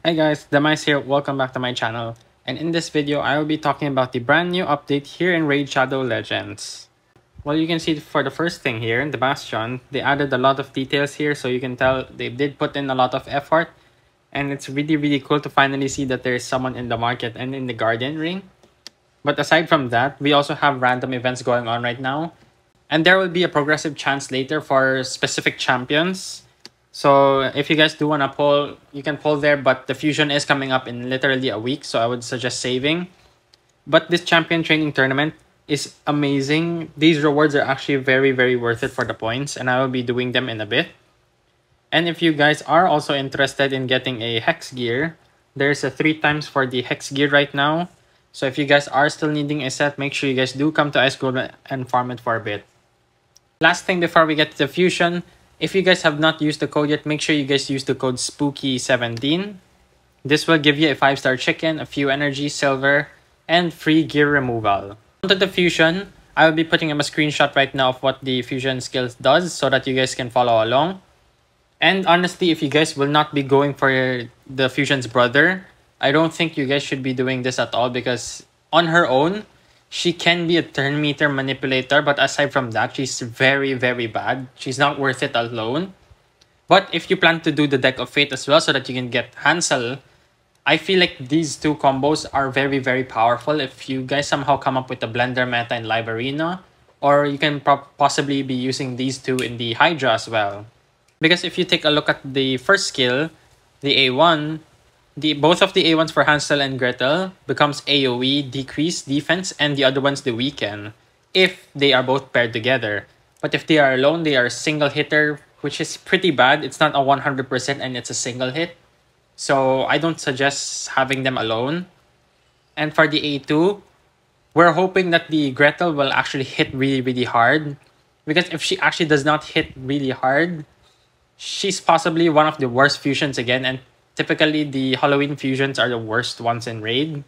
Hey guys, Demise here, welcome back to my channel. And in this video, I will be talking about the brand new update here in Raid Shadow Legends. Well, you can see for the first thing here, in the Bastion, they added a lot of details here, so you can tell they did put in a lot of effort. And it's really cool to finally see that there is someone in the market and in the Guardian Ring. But aside from that, we also have random events going on right now. And there will be a progressive chance later for specific champions. So if you guys do want to poll, you can poll there, but the fusion is coming up in literally a week, so I would suggest saving. But this champion training tournament is amazing. These rewards are actually very worth it for the points, and I will be doing them in a bit. And if you guys are also interested in getting a Hex gear, there's a 3 times for the Hex gear right now. So if you guys are still needing a set, make sure you guys do come to Ice Gold and farm it for a bit. Last thing before we get to the fusion, if you guys have not used the code yet, make sure you guys use the code SPOOKY17. This will give you a 5-star chicken, a few energy, silver, and free gear removal. Onto the fusion, I will be putting up a screenshot right now of what the fusion skills does so that you guys can follow along. And honestly, if you guys will not be going for the fusion's brother, I don't think you guys should be doing this at all because on her own, she can be a turn meter manipulator, but aside from that, she's very bad. She's not worth it alone. But if you plan to do the Deck of Fate as well so that you can get Hansel, I feel like these two combos are very powerful if you guys somehow come up with a blender meta in Live Arena, or you can possibly be using these two in the Hydra as well. Because if you take a look at the first skill, the A1, both of the A1s for Hansel and Gretel becomes AoE, decrease defense, and the other ones the weaken if they are both paired together. But if they are alone, they are a single hitter, which is pretty bad. It's not a 100% and it's a single hit. So I don't suggest having them alone. And for the A2, we're hoping that the Gretel will actually hit really hard. Because if she actually does not hit really hard, she's possibly one of the worst fusions again, and typically, the Halloween fusions are the worst ones in Raid.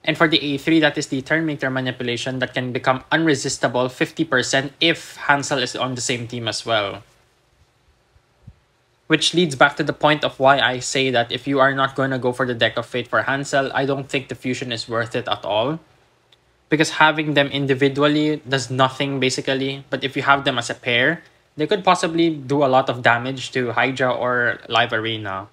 And for the A3, that is the turn meter manipulation that can become unresistible 50% if Hansel is on the same team as well. Which leads back to the point of why I say that if you are not going to go for the Deck of Fate for Hansel, I don't think the fusion is worth it at all. Because having them individually does nothing basically, but if you have them as a pair, they could possibly do a lot of damage to Hydra or Live Arena.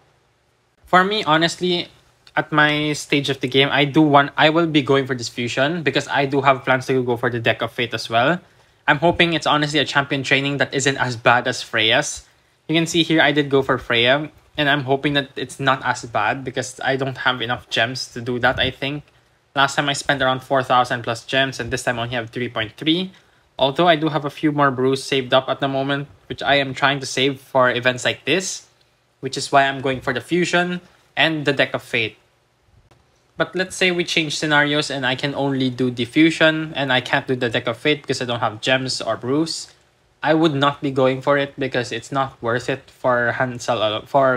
For me, honestly, at my stage of the game, I will be going for this fusion because I do have plans to go for the Deck of Fate as well. I'm hoping it's honestly a champion training that isn't as bad as Freya's. You can see here I did go for Freya, and I'm hoping that it's not as bad because I don't have enough gems to do that, I think. Last time I spent around 4,000 plus gems, and this time I only have 3.3. Although I do have a few more brews saved up at the moment, which I am trying to save for events like this, which is why I'm going for the fusion and the Deck of Fate. But let's say we change scenarios and I can only do the fusion and I can't do the Deck of Fate because I don't have gems or brews. I would not be going for it because it's not worth it for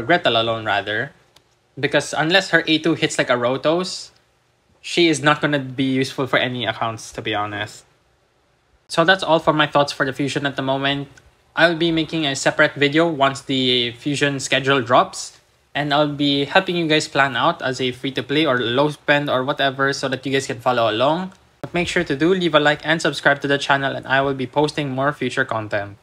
Gretel alone rather. Because unless her A2 hits like a Rotos, she is not going to be useful for any accounts, to be honest. So that's all for my thoughts for the fusion at the moment. I'll be making a separate video once the fusion schedule drops. And I'll be helping you guys plan out as a free-to-play or low spend or whatever so that you guys can follow along. But make sure to leave a like and subscribe to the channel, and I will be posting more future content.